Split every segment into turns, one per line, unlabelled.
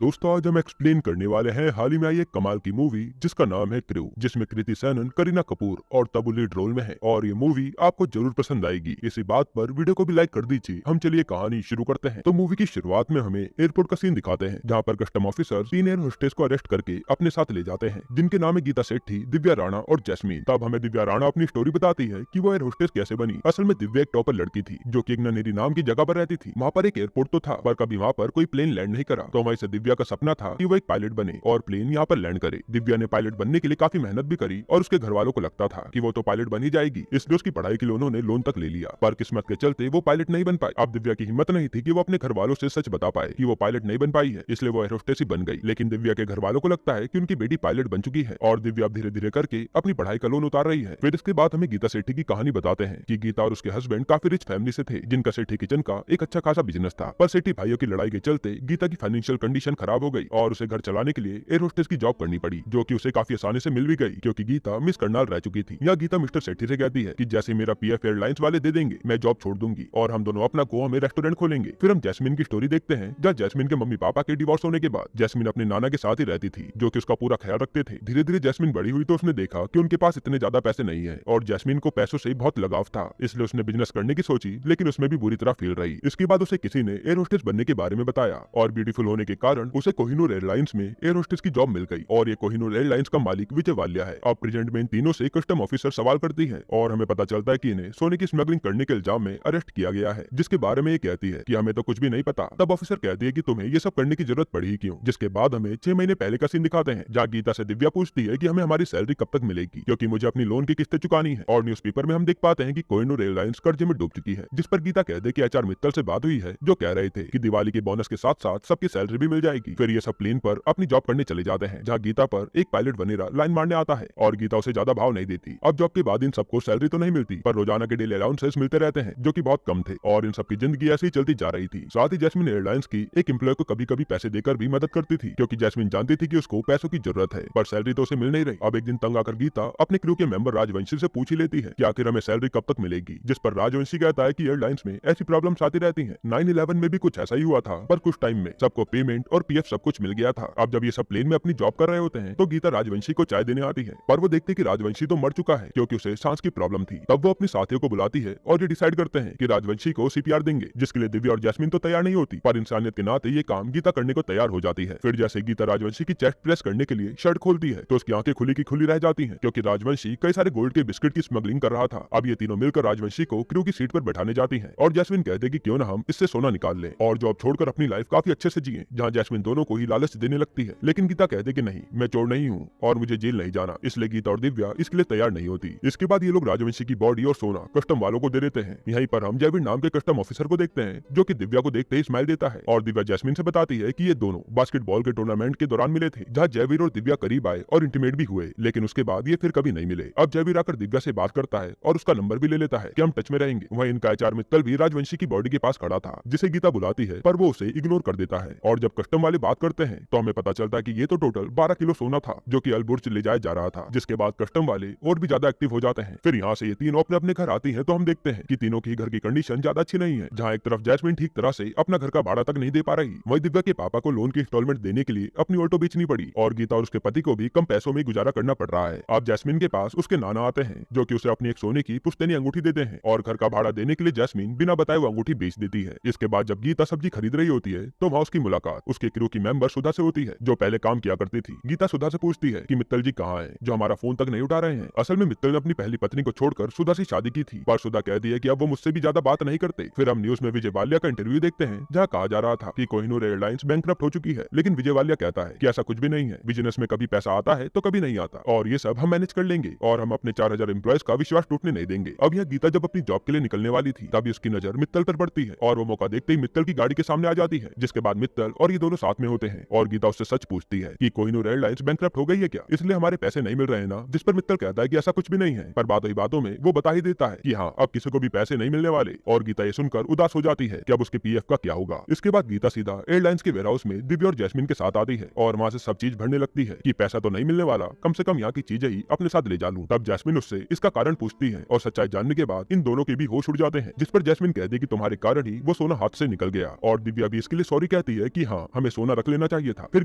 दोस्तों आज हम एक्सप्लेन करने वाले हैं हाल ही में आई एक कमाल की मूवी जिसका नाम है क्रू, जिसमें कृति सैनन, करीना कपूर और तब्बू लीड रोल में है और ये मूवी आपको जरूर पसंद आएगी। इसी बात पर वीडियो को भी लाइक कर दीजिए। हम चलिए कहानी शुरू करते हैं। तो मूवी की शुरुआत में हमें एयरपोर्ट का सीन दिखाते हैं जहाँ पर कस्टम ऑफिसर 3 एयर होस्टेस को अरेस्ट करके अपने साथ ले जाते हैं, जिनके नाम है गीता सेठी, दिव्या राणा और जैस्मीन। तब हमें दिव्या राणा अपनी स्टोरी बताती है कि वो एयर होस्टेस कैसे बनी। असल में दिव्या एक टॉपर लड़की थी जो कि एक ननेरी नाम की जगह पर रहती थी। वहाँ पर एक एयरपोर्ट तो था पर कभी वहाँ पर कोई प्लेन लैंड नहीं करा, तो वहीं से दिव्या का सपना था कि वो एक पायलट बने और प्लेन यहाँ पर लैंड करे। दिव्या ने पायलट बनने के लिए काफी मेहनत भी करी और उसके घर वालों को लगता था कि वो तो पायलट बन ही जाएगी, इसलिए उसकी पढ़ाई के लिए उन्होंने लोन तक ले लिया। पर किस्मत के चलते वो पायलट नहीं बन पाई। अब दिव्या की हिम्मत नहीं थी कि वो अपने घर वालों से सच बता पाए कि वो पायलट नहीं बन पाई है, इसलिए वो एयर होस्टेस ही बन गई। लेकिन दिव्या के घर वालों को लगता है कि उनकी बेटी पायलट बन चुकी है और दिव्या अब धीरे धीरे करके अपनी पढ़ाई का लोन उतार रही है। फिर इसके बाद हमें गीता सेठी की कहानी बताते हैं कि गीता और उसके हस्बैंड काफी रिच फैमिली से थे, जिनका सेठी किचन का एक अच्छा खासा बिजनेस था। पर सेठी भाइयों की लड़ाई के चलते गीता की फाइनेंशियल कंडीशन खराब हो गई और उसे घर चलाने के लिए एयर होस्टेस की जॉब करनी पड़ी, जो कि उसे काफी आसानी से मिल भी गई क्योंकि गीता मिस करनाल रह चुकी थी। यहाँ गीता मिस्टर सेठी से कहती है कि जैसे मेरा पीएफ एयरलाइंस वाले दे देंगे मैं जॉब छोड़ दूंगी और हम दोनों अपना गोवा में रेस्टोरेंट खोलेंगे। फिर हम जैस्मिन की स्टोरी देखते हैं जहाँ जैस्मिन के मम्मी पापा के डिवोर्स होने के बाद जैस्मिन अपने नाना के साथ ही रहती थी, जो कि उसका पूरा ख्याल रखते थे। धीरे धीरे जैस्मिन बड़ी हुई तो उसने देखा कि उनके पास इतने ज्यादा पैसे नहीं है और जैस्मिन को पैसों से बहुत लगाव था, इसलिए उसने बिजनेस करने की सोची, लेकिन उसमें भी बुरी तरह फेल रही। इसके बाद उसे किसी ने एयर होस्टेस बनने के बारे में बताया और ब्यूटीफुल होने के कारण उसे कोहिनूर एयरलाइंस में एयर होस्टेस की जॉब मिल गई और ये कोहिनूर एयरलाइंस का मालिक विजय वालिया है। अब प्रेजेंट में इन तीनों से कस्टम ऑफिसर सवाल करती है और हमें पता चलता है कि इन्हें सोने की स्मगलिंग करने के इल्जाम में अरेस्ट किया गया है, जिसके बारे में ये कहती है कि हमें तो कुछ भी नहीं पता। तब ऑफिसर कहती है कि तुम्हें ये सब करने की जरूरत पड़ी ही क्यों। जिसके बाद हमें 6 महीने पहले का सीन दिखाते हैं जहाँ गीता से दिव्या पूछती है कि हमें हमारी सैलरी कब तक मिलेगी, क्योंकि मुझे अपनी लोन की किस्तें चुकानी है। और न्यूज़पेपर में हम देख पाते हैं कि कोहिनूर एयरलाइंस कर्जे में डूब चुकी है, जिस पर गीता कहते कि एचआर मित्तल से बात हुई है, जो कह रहे थे कि दिवाली के बोनस के साथ साथ सबकी सैलरी भी मिल जाएगी। फिर ये सब प्लेन पर अपनी जॉब करने चले जाते हैं जहाँ गीता पर एक पायलट बनेरा लाइन मारने आता है और गीता उसे ज्यादा भाव नहीं देती। अब जॉब के बाद इन सबको सैलरी तो नहीं मिलती पर रोजाना के डेली अलाउंसेस मिलते रहते हैं, जो कि बहुत कम थे और इन सबकी जिंदगी ऐसी ही चलती जा रही थी। साथ ही जैस्मिन एयरलाइंस की एक एम्प्लॉय को कभी कभी पैसे देकर भी मदद करती थी, क्योंकि जैस्मिन जानती थी कि उसको पैसों की जरूरत है, पर सैलरी तो उसे मिल नहीं रही। अब एक दिन तंग आकर गीता अपने क्रू के मेंबर राजवंशी से पूछ ही लेती है कि आखिर हमें सैलरी कब तक मिलेगी, जिस पर राजवंशी कहता है कि एयरलाइंस में ऐसी प्रॉब्लम्स आती रहती हैं। 9/11 में भी कुछ ऐसा ही हुआ था, पर कुछ टाइम में सबको पेमेंट और पीएफ सब कुछ मिल गया था। अब जब ये सब प्लेन में अपनी जॉब कर रहे होते हैं तो गीता राजवंशी को चाय देने आती है, पर वो देखते कि राजवंशी तो मर चुका है क्योंकि उसे सांस की प्रॉब्लम थी। तब वो अपनी साथियों को बुलाती है और ये डिसाइड करते हैं कि राजवंशी को सीपीआर देंगे, जिसके लिए दिव्या और जैस्मिन तो तैयार नहीं होती, पर इंसानियत के नाते ये काम गीता करने को तैयार हो जाती है। फिर जैसे गीता राजवंशी की चेस्ट प्रेस करने के लिए शर्ट खोलती है तो उसकी आंखें खुली की खुली रह जाती हैं, क्योंकि राजवंशी कई सारे गोल्ड के बिस्किट की स्मगलिंग कर रहा था। अब ये तीनों मिलकर राजवंशी को क्रू की सीट पर बैठाने जाती हैं और जैस्मिन कहते कि क्यों ना हम इससे सोना निकाल लें और जॉब छोड़कर अपनी लाइफ काफी अच्छे से जिए, जहाँ जैस्मिन दोनों को ही लालच देने लगती है। लेकिन गीता कहते कि नहीं, मैं चोर नहीं हूँ और मुझे जेल नहीं जाना, इसलिए गीता और दिव्या इसके लिए तैयार नहीं होती। इसके बाद ये लोग राजवंशी की बॉडी और सोना कस्टम वालों को दे देते हैं। यहीं पर हम जयवीर नाम के कस्टम ऑफिसर को देखते हैं, जो कि दिव्या को देखते ही स्माइल देता है और दिव्या जैस्मिन से बताती है कि ये दोनों बास्केटबॉल के टूर्नामेंट के दौरान मिले थे, जहाँ जयवीर और दिव्या करीब आए और इंटीमेट भी हुए, लेकिन उसके बाद ये फिर कभी नहीं मिले। अब जयवीर आकर दिव्या से बात करता है और उसका नंबर भी ले लेता है कि हम टच में रहेंगे। वहीं इनका एचआर मित्तल भी राजवंशी की बॉडी के पास खड़ा था, जिसे गीता बुलाती है, पर वो उसे इग्नोर कर देता है। और जब कस्टम वाले बात करते हैं तो हमें पता चलता है कि ये तो टोटल 12 किलो सोना था, जो कि अलबुर्ज ले जाया जा रहा था। जिसके बाद कस्टम वाले और भी ज्यादा एक्टिव हो जाते हैं। फिर यहाँ से ये तीनों अपने अपने घर आती हैं तो हम देखते हैं कि तीनों की घर की कंडीशन ज्यादा अच्छी नहीं है, जहाँ एक तरफ जैस्मिन ठीक तरह से अपना घर का भाड़ा तक नहीं दे पा रही, वही दिव्या के पापा को लोन की इंस्टॉलमेंट देने के लिए अपनी ऑटो बेचनी पड़ी और गीता और उसके पति को भी कम पैसों में गुजारा करना पड़ रहा है। अब जैस्मिन के पास उसके नाना आते हैं, जो कि उसे अपनी एक सोने की पुश्तैनी अंगूठी देते हैं और घर का भाड़ा देने के लिए जैस्मिन बिना बताए वो अंगूठी बेच देती है। इसके बाद जब गीता सब्जी खरीद रही होती है तो वहाँ उसकी मुलाकात उसके क्रू की मेंबर सुधा से होती है, जो पहले काम किया करती थी। गीता सुधा से पूछती है कि मित्तल जी कहाँ हैं, जो हमारा फोन तक नहीं उठा रहे हैं। असल में मित्तल ने अपनी पहली पत्नी को छोड़कर सुधा से शादी की थी, पर सुधा कहती है कि अब वो मुझसे भी ज्यादा बात नहीं करते। फिर हम न्यूज में विजय वालिया का इंटरव्यू देखते हैं, जहाँ कहा जा रहा था कि कोहिनूर एयरलाइंस बैंकरप्ट हो चुकी है, लेकिन विजय वालिया कहता है कि ऐसा कुछ भी नहीं है, बिजनेस में कभी पैसा आता है तो कभी नहीं आता और ये सब हम मैनेज कर लेंगे और हम अपने 4000 एम्प्लॉयज का विश्वास टूटने नहीं देंगे। अब यह गीता जब अपनी जॉब के लिए निकलने वाली थी तभी उसकी नजर मित्तल पर पड़ती है और वो मौका देखते ही मित्तल की गाड़ी के सामने आ जाती है, जिसके बाद मित्तल और ये दोनों साथ में होते हैं और गीता उससे सच पूछती है कि कोहिनूर एयरलाइंस बैंकरप्ट हो गई है क्या, इसलिए हमारे पैसे नहीं मिल रहे हैं ना। जिस पर मित्तल कहता है कि ऐसा कुछ भी नहीं है, पर बातों ही बातों में वो बता ही देता है कि हाँ अब किसी को भी पैसे नहीं मिलने वाले और गीता ये सुनकर उदास हो जाती है कि अब उसके पीएफ का क्या होगा। इसके बाद गीता सीधा एयरलाइंस के वेयरहाउस में दिव्या और जैस्मिन के साथ आती है और वहाँ से सब चीज भरने लगती है कि पैसा तो नहीं मिलने वाला, कम से कम यहाँ की चीजें ही अपने साथ ले जा लूं। तब जैस्मिन उससे इसका कारण पूछती है और सच्चाई जानने के बाद इन दोनों के भी होश उड़ जाते हैं, जिस पर जैस्मिन कहती है कि तुम्हारे कारण ही वो सोना हाथ से निकल गया और दिव्या भी इसके लिए सॉरी कहती है कि हाँ हमें हमें सोना रख लेना चाहिए था। फिर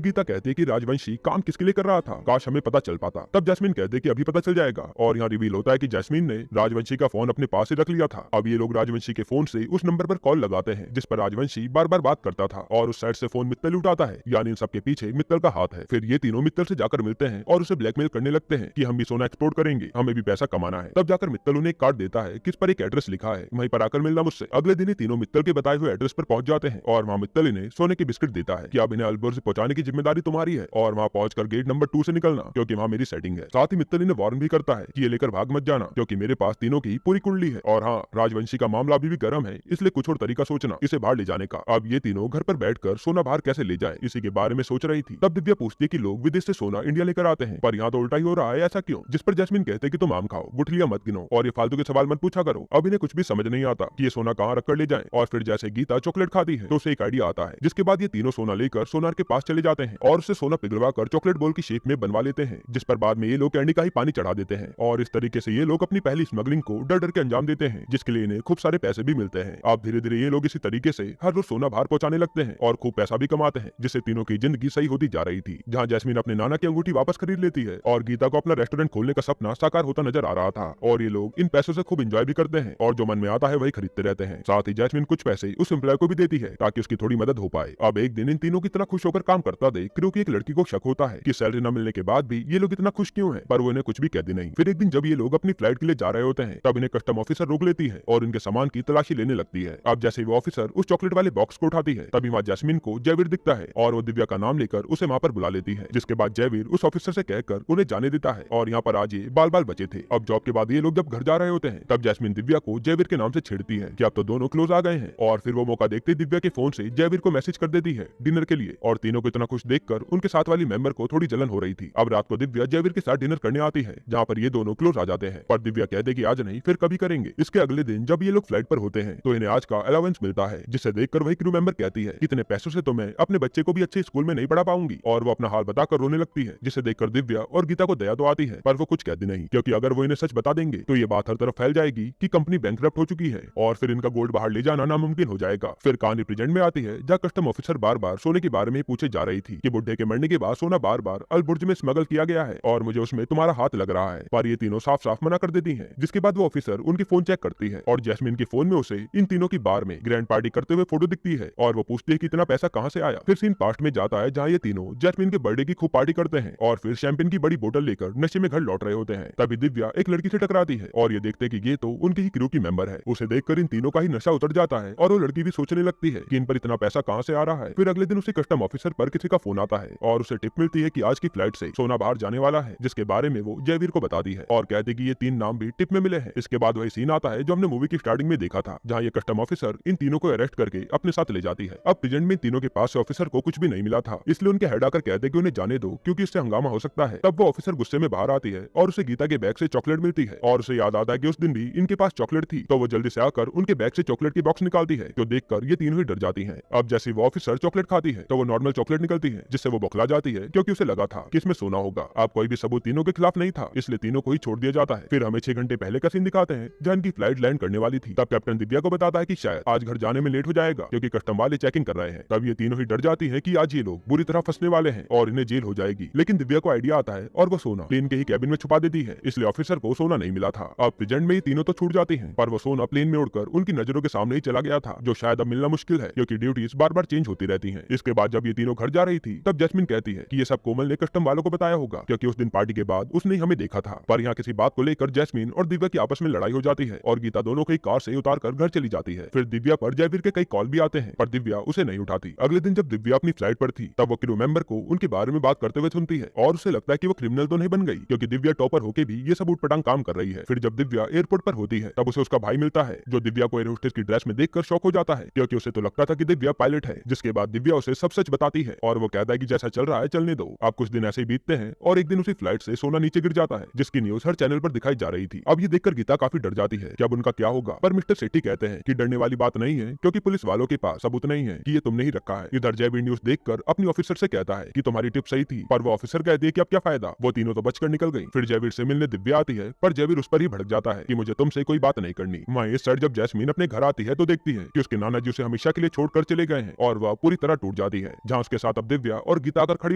गीता कहती है कि राजवंशी काम किसके लिए कर रहा था, काश हमें पता चल पाता। तब जैस्मिन कहते हैं कि अभी पता चल जाएगा और यहाँ रिवील होता है कि जैस्मिन ने राजवंशी का फोन अपने पास ही रख लिया था। अब ये लोग राजवंशी के फोन से उस नंबर पर कॉल लगाते हैं जिस पर राजवंशी बार बार बात करता था और उस साइड से फोन मित्तल उठाता है, यानी इन सबके पीछे मित्तल का हाथ है। फिर ये तीनों मित्तल से जाकर मिलते हैं और उसे ब्लैकमेल करने लगते हैं कि हम भी सोना एक्सपोर्ट करेंगे, हमें भी पैसा कमाना है। तब जाकर मित्तल उन्हें एक कार्ड देता है किस पर एक एड्रेस लिखा है, वहीं पर आकर मिलना मुझसे। अगले दिन ही तीनों मित्तल के बताए हुए एड्रेस पर पहुंच जाते हैं और वहाँ मित्तल इन्हें सोने के बिस्किट देता है कि अब इन्हें अल्बोर से पहुंचाने की जिम्मेदारी तुम्हारी है और वहाँ पहुंचकर गेट नंबर 2 से निकलना क्योंकि वहाँ मेरी सेटिंग है। साथ ही मित्तल इन्हें वार्न भी करता है कि ये लेकर भाग मत जाना क्योंकि मेरे पास तीनों की पूरी कुंडली है और हाँ, राजवंशी का मामला अभी भी गर्म है, इसलिए कुछ और तरीका सोचना इसे बाहर ले जाने का। अब ये तीनों घर पर बैठकर सोना बाहर कैसे ले जाए इसी के बारे में सोच रही थी। तब दिव्या पूछती है कि लोग विदेश से सोना इंडिया लेकर आते हैं पर यहाँ तो उल्टा ही हो रहा है, ऐसा क्यों? जिस पर जैस्मिन कहते हैं कि तुम आम खाओ, गुठलियां मत गिनो और ये फालतू के सवाल मत पूछा करो। अब इन्हें कुछ भी समझ नहीं आता कि ये सोना कहाँ रखकर ले जाएं। और फिर जैसे गीता चॉकलेट खाती है तो उसे एक आइडिया आता है जिसके बाद ये तीनों सोना लेकर सोनार के पास चले जाते हैं और उसे सोना पिघलवा कर चॉकलेट बॉल की शेप में बनवा लेते हैं, जिस पर बाद में ये लोग कैंडी का ही पानी चढ़ा देते हैं और इस तरीके से ये लोग अपनी पहली स्मगलिंग को डर डर के अंजाम देते हैं जिसके लिए इन्हें खूब सारे पैसे भी मिलते हैं। अब धीरे धीरे ये लोग इसी तरीके से हर रोज सोना बाहर पहुंचाने लगते हैं और खूब पैसा भी कमाते हैं, जिससे तीनों की जिंदगी सही होती जा रही थी। जहाँ जैस्मिन अपने नाना की अंगूठी वापस खरीद लेती है और गीता को अपना रेस्टोरेंट खोलने का सपना साकार होता नजर आ रहा था और ये लोग इन पैसों से खूब एंजॉय भी करते हैं और जो मन में आता है वही खरीदते रहते हैं। साथ ही जैस्मिन कुछ पैसे उस एम्प्लॉय को भी देती है ताकि उसकी थोड़ी मदद हो पाए। अब एक दिन इन तीनों की इतना खुश होकर काम करता देख क्रू की एक लड़की को शक होता है कि सैलरी न मिलने के बाद भी ये लोग इतना खुश क्यों हैं, पर वो इन्हें कुछ भी कहती नहीं। फिर एक दिन जब ये लोग अपनी फ्लाइट के लिए जा रहे होते हैं तब इन्हें कस्टम ऑफिसर रोक लेती है और इनके सामान की तलाशी लेने लगती है। अब जैसे वो ऑफिसर उस चॉकलेट वाले बॉक्स को उठाती है तभी वहाँ जैस्मिन को जयवीर दिखता है और वो दिव्या का नाम लेकर उसे वहाँ पर बुला लेती है, जिसके बाद जयवीर उस ऑफिसर से कहकर उन्हें जाने देता है और यहाँ पर आज ये बाल बाल बचे थे। अब जॉब के बाद ये लोग जब घर जा रहे होते हैं तब जैस्मिन दिव्या को जयवीर के नाम से छेड़ती है कि अब तो दोनों क्लोज आ गए हैं और फिर वो मौका देखते दिव्या के फोन से जयवीर को मैसेज कर देती है डिनर के लिए और तीनों को इतना खुश देखकर उनके साथ वाली मेंबर को थोड़ी जलन हो रही थी। अब रात को दिव्या जयवीर के साथ डिनर करने आती है जहाँ पर ये दोनों क्लोज आ जाते हैं, पर दिव्या कहते कि आज नहीं फिर कभी करेंगे। इसके अगले दिन जब ये लोग फ्लाइट पर होते हैं तो इन्हें आज का अलाउंस मिलता है, जिसे देखकर वही क्रू मेंबर कहती है इतने पैसों से तो मैं अपने बच्चे को भी अच्छे स्कूल में नहीं पढ़ा पाऊंगी और वो अपना हाल बताकर रोने लगती है, जिसे देखकर दिव्या और गीता को दया तो आती है पर वो कुछ कहती नहीं क्योंकि अगर वो इन्हें सच बता देंगे तो ये बात हर तरफ फैल जाएगी कि कंपनी बैंकरप्ट हो चुकी है और फिर इनका गोल्ड बाहर ले जाना नामुमकिन हो जाएगा। फिर कहानी प्रेजेंट में आती है जहाँ कस्टम ऑफिसर बार बार सोने के बारे में पूछे जा रही थी कि बुड्ढे के मरने के बाद सोना बार बार अलबुर्ज में स्मगल किया गया है और मुझे उसमें तुम्हारा हाथ लग रहा है, पर ये तीनों साफ साफ मना कर देती हैं। जिसके बाद वो ऑफिसर उनकी फोन चेक करती है और जैस्मिन के फोन में उसे इन तीनों की बार में ग्रैंड पार्टी करते हुए फोटो दिखती है और वो पूछती है कि इतना पैसा कहाँ से आया। फिर सीन पास्ट में जाता है जहाँ ये तीनों जैस्मिन के बर्थडे की खूब पार्टी करते हैं और फिर शैंपेन की बड़ी बोतल लेकर नशे में घर लौट रहे होते हैं। तभी दिव्या एक लड़की से टकराती है और ये देखते कि ये तो उनके ही क्रू की मेंबर है। उसे देखकर इन तीनों का ही नशा उतर जाता है और वो लड़की भी सोचने लगती है कि इन पर इतना पैसा कहाँ से आ रहा है। फिर अगले दिन उसे कस्टम ऑफिसर पर किसी का फोन आता है और उसे टिप मिलती है कि आज की फ्लाइट से सोना बाहर जाने वाला है, जिसके बारे में वो जयवीर को बताती है और कहती कि ये 3 नाम भी टिप में मिले हैं। इसके बाद वही सीन आता है जो हमने मूवी की स्टार्टिंग में देखा था जहाँ ये कस्टम ऑफिसर इन तीनों को अरेस्ट करके अपने साथ ले जाती है। अब प्रेजेंट में इन तीनों के पास से ऑफिसर को कुछ भी नहीं मिला था, इसलिए उनके हेड आकर कहते कि उन्हें जाने दो क्योंकि इससे हंगामा हो सकता है। तब वो ऑफिसर गुस्से में बाहर आती है और उसे गीता के बैग से चॉकलेट मिलती है और उसे याद आता है कि उस दिन भी इनके पास चॉकलेट थी, तो वो जल्दी से आकर उनके बैग से चॉकलेट की बॉक्स निकालती है जो देखकर ये तीनों ही डर जाती हैं। अब जैसे वो ऑफिसर चॉकलेट खाती है तो वो नॉर्मल चॉकलेट निकलती है, जिससे वो बौखला जाती है क्योंकि उसे लगा था कि इसमें सोना होगा। अब कोई भी सबूत तीनों के खिलाफ नहीं था, इसलिए तीनों को ही छोड़ दिया जाता है। फिर हमें 6 घंटे पहले का सीन दिखाते हैं जहाँ इनकी फ्लाइट लैंड करने वाली थी। तब कैप्टन दिव्या को बताता है कि शायद आज घर जाने में लेट हो जाएगा क्योंकि कस्टम वाले चेकिंग कर रहे हैं। तब ये तीनों ही डर जाती है कि आज ये लोग बुरी तरह फंसने वाले हैं और इन्हें जेल हो जाएगी। लेकिन दिव्या को आइडिया आता है और वो सोना प्लेन के ही कैबिन में छुपा देती है, इसलिए ऑफिसर को सोना नहीं मिला था। अब प्रेजेंट में ये तीनों तो छूट जाती हैं, पर वो सोना प्लेन में उड़कर उनकी नजरों के सामने ही चला गया था, जो शायद अब मिलना मुश्किल है क्योंकि ड्यूटीज बार बार चेंज होती रहती हैं। इसके बाद जब ये तीनों घर जा रही थी तब जैस्मिन कहती है कि ये सब कोमल ने कस्टम वालों को बताया होगा क्योंकि उस दिन पार्टी के बाद उसने हमें देखा था। पर यहाँ किसी बात को लेकर जैस्मिन और दिव्या की आपस में लड़ाई हो जाती है और गीता दोनों को कार से उतार कर घर चली जाती है। फिर दिव्या पर जयवीर के कई कॉल भी आते हैं पर दिव्या उसे नहीं उठाती। अगले दिन जब दिव्या अपनी फ्लाइट पर थी तब वो क्रू मेंबर को उनके बारे में बात करते हुए सुनती है और उसे लगता है कि वो क्रिमिनल तो नहीं बन गई क्योंकि दिव्या टॉपर होके भी ये सब उटपटांग काम कर रही है। फिर जब दिव्या एयरपोर्ट पर होती है तब उसे उसका भाई मिलता है जो दिव्या को एयर होस्टेस की ड्रेस में देखकर शॉक हो जाता है क्योंकि उसे तो लगता था कि दिव्या पायलट है। जिसके बाद दिव्या उसे सब सच बताती है और वो कहता है कि जैसा चल रहा है चलने दो। अब कुछ दिन ऐसे ही बीतते हैं और एक दिन उसी फ्लाइट से सोना नीचे गिर जाता है जिसकी न्यूज हर चैनल पर दिखाई जा रही थी। अब ये देखकर गीता काफी डर जाती है कि अब उनका क्या होगा, पर मिस्टर सेठी कहते हैं कि डरने वाली बात नहीं है क्योंकि पुलिस वालों के पास सबूत नहीं है कि ये तुमने ही रखा है। इधर जयवीर न्यूज देखकर अपनी ऑफिसर से कहता है कि तुम्हारी टिप सही थी, पर वो ऑफिसर कहती है कि अब क्या फायदा, वो तीनों तो बचकर निकल गई। फिर जयवीर से मिलने दिव्या आती है पर जयवीर उस पर ही भड़क जाता है कि मुझे तुमसे कोई बात नहीं करनी। वहाँ इस साइड जब जैस्मीन अपने घर आती है तो देखती है कि उसके नाना जी उसे हमेशा के लिए छोड़कर चले गए हैं और वह पूरी तरह टूट टूट जाती है, जहाँ उसके साथ अब दिव्या और गीता आकर खड़ी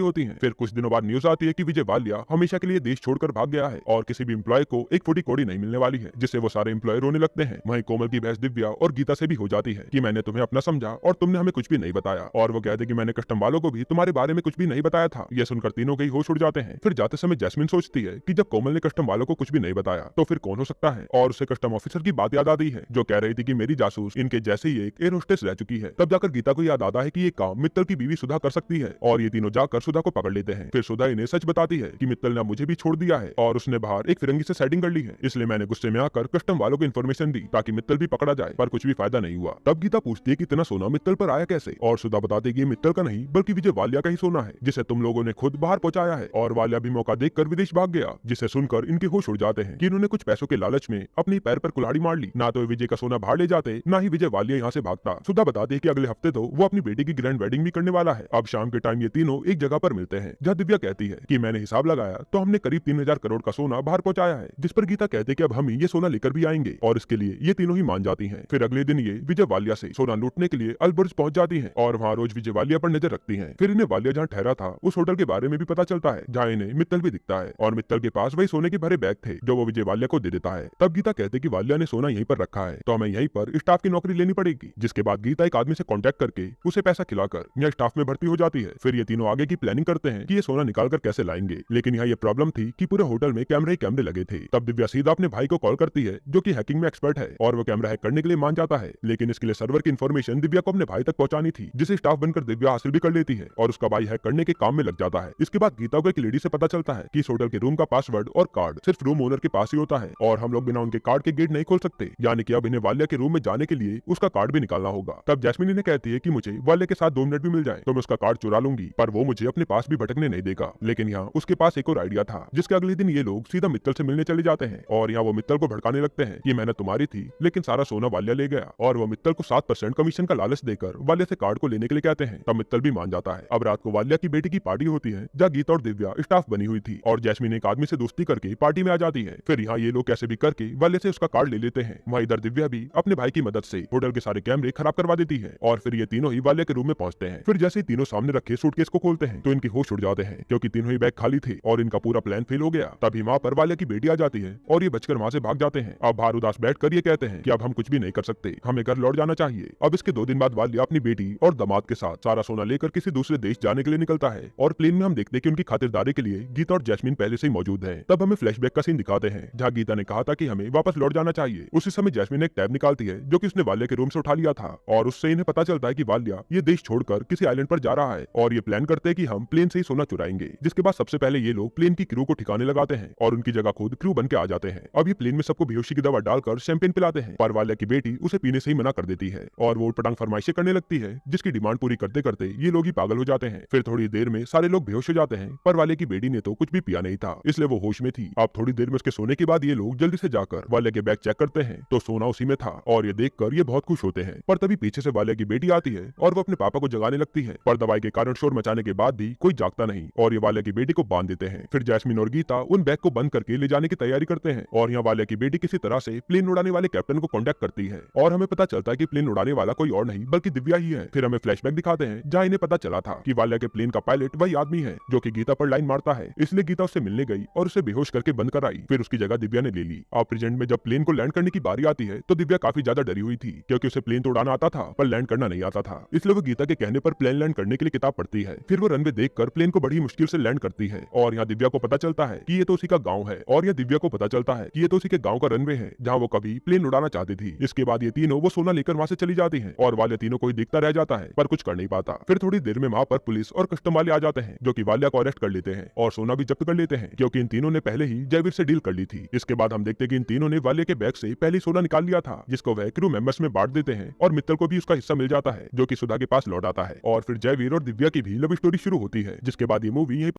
होती हैं। फिर कुछ दिनों बाद न्यूज आती है कि विजय वालिया हमेशा के लिए देश छोड़कर भाग गया है और किसी भी एम्प्लॉय को एक फुटी कौड़ी नहीं मिलने वाली है, जिससे वो सारे एम्प्लॉय रोने लगते हैं। वहीं कोमल की बहस दिव्या और गीता से भी हो जाती है कि मैंने तुम्हें अपना समझा और तुमने हमें कुछ भी नहीं बताया, और वो कहते कि मैंने कस्टम वालों को भी तुम्हारे बारे में कुछ भी नहीं बताया था। यह सुनकर तीनों के ही होश उड़ जाते हैं। फिर जाते समय जैस्मिन सोचती है कि जब कोमल ने कस्टम वालों को कुछ भी नहीं बताया तो फिर कौन हो सकता है, और उसे कस्टम ऑफिसर की बात याद आती है जो कह रही थी कि मेरी जासूस इनके जैसे ही एक एयर होस्टेस रह चुकी है। तब जाकर गीता को याद आता है कि ये काम मित्तल की बीवी सुधा कर सकती है, और ये तीनों जाकर सुधा को पकड़ लेते हैं। फिर सुधा इन्हें सच बताती है कि मित्तल ने मुझे भी छोड़ दिया है और उसने बाहर एक फिरंगी से सेटिंग कर ली है, इसलिए मैंने गुस्से में आकर कस्टम वालों को इन्फॉर्मेशन दी ताकि मित्तल भी पकड़ा जाए, पर कुछ भी फायदा नहीं हुआ। तब गीता पूछती है कि इतना सोना मित्तल पर आया कैसे, और सुधा बताती है कि ये मित्तल का नहीं बल्कि विजय वालिया का ही सोना है, जिसे तुम लोगों ने खुद बाहर पहुंचाया है। और वालिया भी मौका देखकर विदेश भाग गया, जिसे सुनकर इनके होश उड़ जाते हैं कि इन्होंने कुछ पैसों के लालच में अपने पैर पर कुल्हाड़ी मार ली। ना तो विजय का सोना बाहर ले जाते, ना ही विजय वालिया यहाँ से भागता। सुधा बताती है कि अगले हफ्ते तो वो अपनी बेटी की ग्रैंड वेडिंग भी करने वाला है। अब शाम के टाइम ये तीनों एक जगह पर मिलते हैं, जहाँ दिव्या कहती है कि मैंने हिसाब लगाया तो हमने करीब 3000 करोड़ का सोना बाहर पहुंचाया है, जिस पर गीता कहते कि अब हम ही ये सोना लेकर भी आएंगे, और इसके लिए ये तीनों ही मान जाती हैं। फिर अगले दिन ये विजय वालिया से सोना लूटने के लिए अलबर्ज पहुंच जाती हैं और वहाँ रोज विजय वालिया पर नजर रखती हैं। फिर इन्हें वालिया जहाँ ठहरा था उस होटल के बारे में भी पता चलता है, जहाँ इन्हें मित्तल भी दिखता है, और मित्तल के पास वही सोने के भरे बैग थे जो वो विजय वालिया को दे देता है। तब गीता कहते कि वालिया ने सोना यहीं पर रखा है, तो हमें यहीं पर स्टाफ की नौकरी लेनी पड़ेगी। जिसके बाद गीता एक आदमी से कॉन्टेक्ट करके उसे पैसा खिलाकर यहाँ स्टाफ में भर्ती हो जाती है। फिर ये तीनों आगे की प्लानिंग करते हैं कि ये सोना निकाल कर कैसे लाएंगे, लेकिन यहाँ ये प्रॉब्लम थी कि पूरे होटल में कैमरे ही कैमरे लगे थे। तब दिव्या सीधा अपने भाई को कॉल करती है जो कि हैकिंग में एक्सपर्ट है, और वो कैमरा हैक करने के लिए मान जाता है, लेकिन इसके लिए सर्वर की इन्फॉर्मेशन दिव्या को अपने भाई तक पहुंचानी थी, जिसे स्टाफ बनकर दिव्या हासिल भी कर लेती है और उसका भाई हैक करने के काम में लग जाता है। इसके बाद गीता को एक लेडी से पता चलता है कि इस होटल के रूम का पासवर्ड और कार्ड सिर्फ रूम ओनर के पास ही होता है, और हम लोग बिना उनके कार्ड के गेट नहीं खोल सकते, यानी कि अब इन्हें वालिया के रूम में जाने के लिए उसका कार्ड भी निकालना होगा। तब जैस्मिन इन्हें कहती है कि मुझे वालिया के साथ 2 मिनट भी मिल जाए तो मैं उसका कार्ड चुरा लूंगी, पर वो मुझे अपने पास भी भटकने नहीं देगा। लेकिन यहाँ उसके पास एक और आइडिया था, जिसके अगले दिन ये लोग सीधा मित्तल से मिलने चले जाते हैं, और यहाँ वो मित्तल को भड़काने लगते हैं कि मेहनत तुम्हारी थी लेकिन सारा सोना वालिया ले गया, और वो मित्तल को 7% कमीशन का लालच देकर वालिया से कार्ड को लेने के लिए कहते हैं। तब मित्तल भी मान जाता है। अब रात को वालिया की बेटी की पार्टी होती है, जहाँ गीता और दिव्या स्टाफ बनी हुई थी, और जैस्मिन एक आदमी से दोस्ती करके पार्टी में आ जाती है। फिर यहाँ ये लोग कैसे भी करके वालिया से उसका कार्ड ले लेते हैं। वहाँ इधर दिव्या भी अपने भाई की मदद से होटल के सारे कैमरे खराब करवा देती है, और फिर ये तीनों ही वालिया के रूम में पहुंचते हैं। फिर जैसे ही तीनों सामने रखे सूटकेस को खोलते हैं तो इनके होश उड़ जाते हैं, क्योंकि तीनों ही बैग खाली थे और इनका पूरा प्लान फेल हो गया। तभी वहाँ पर वालिया की बेटी आ जाती है और ये बचकर वहाँ से भाग जाते हैं। अब बाहर उदास बैठकर ये कहते हैं कि अब हम कुछ भी नहीं कर सकते, हमें घर लौट जाना चाहिए। अब इसके 2 दिन बाद वालिया अपनी बेटी और दामाद के साथ सारा सोना लेकर किसी दूसरे देश जाने के लिए निकलता है, और प्लेन में हम देखते हैं कि उनकी खातिरदारी के लिए गीता और जैस्मिन पहले से ही मौजूद हैं। तब हमें फ्लैशबैक का सीन दिखाते हैं, जहाँ गीता ने कहा था कि हमें वापस लौट जाना चाहिए। उसी समय जैस्मिन एक टैब निकालती है जो कि उसने वालिया के रूम से उठा लिया था, और उससे इन्हें पता चलता है कि वालिया ये देश छोड़कर किसी आइलैंड पर जा रहा है, और ये प्लान करते हैं कि हम प्लेन से ही सोना चुराएंगे। जिसके बाद सबसे पहले ये लोग प्लेन की क्रू को ठिकाने लगाते हैं और उनकी जगह खुद क्रू बन के आ जाते हैं। अब ये प्लेन में सबको बेहोशी की दवा डालकर शैंपेन पिलाते हैं, पर वालिया की बेटी उसे पीने से ही मना कर देती है, और वो उटपटांग फरमाइशें करने लगती है, जिसकी डिमांड पूरी करते करते ये लोग ही पागल हो जाते हैं। फिर थोड़ी देर में सारे लोग बेहोश हो जाते हैं, पर वालिया की बेटी ने तो कुछ भी पिया नहीं था, इसलिए वो होश में थी। अब थोड़ी देर में उसके सोने के बाद ये लोग जल्दी से जाकर वालिया के बैग चेक करते हैं तो सोना उसी में था, और ये देखकर ये बहुत खुश होते हैं। पर तभी पीछे से वालिया की बेटी आती है और वो अपने पापा को जगाने लगती है, पर दवाई के कारण शोर मचाने के बाद भी कोई जागता नहीं, और ये वालिया की बेटी को बांध देते हैं। फिर जैस्मिन और गीता उन बैग को बंद करके ले जाने की तैयारी करते हैं, और यहाँ वालिया की बेटी किसी तरह से प्लेन उड़ाने वाले कैप्टन को कांटेक्ट करती है, और हमें पता चलता है कि प्लेन उड़ाने वाला कोई और नहीं बल्कि दिव्या ही है। फिर हमें फ्लैशबैक दिखाते हैं जहाँ इन्हें पता चला था कि वालिया के प्लेन का पायलट वही आदमी है जो कि गीता पर लाइन मारता है, इसलिए गीता उससे मिलने गई और उसे बेहोश करके बंद कराई। फिर उसकी जगह दिव्या ने ले ली। अब प्रेजेंट में जब प्लेन को लैंड करने की बारी आती है तो दिव्या काफी ज्यादा डरी हुई थी, क्योंकि उसे प्लेन तो उड़ाना आता था पर लैंड करना नहीं आता था, इसलिए वो गीता के कहने पर प्लेन लैंड करने के लिए किताब पढ़ती है। फिर वो रनवे देखकर प्लेन को बड़ी मुश्किल से लैंड करती है, और यहाँ दिव्या को पता चलता है कि ये तो उसी का गाँव है, और यह दिव्या को पता चलता है कि ये तो उसी के गाँव का रनवे है जहाँ वो कभी प्लेन उड़ाना चाहती थी। इसके बाद ये तीनों वो सोना लेकर वहाँ से चली जाती है, और वालिया तीनों को ही दिखता रह जाता है पर कुछ कर नहीं पाता। फिर थोड़ी देर में वहाँ पर पुलिस और कस्टम वाले आ जाते हैं जो कि वालिया को अरेस्ट कर लेते हैं और सोना भी जब्त कर लेते हैं, क्योंकि इन तीनों ने पहले ही जयवीर से डील कर ली थी। इसके बाद हम देखते हैं कि इन तीनों ने वालिया के बैग से पहले सोना निकाल लिया था, जिसको वह क्रू मेंबर्स में बांट देते हैं, और मित्तल को भी उसका हिस्सा मिल जाता है जो कि सुधा के पास लौट आता है, और फिर जयवीर और दिव्या की भी लव स्टोरी शुरू होती है। जिसके बाद ये मूवी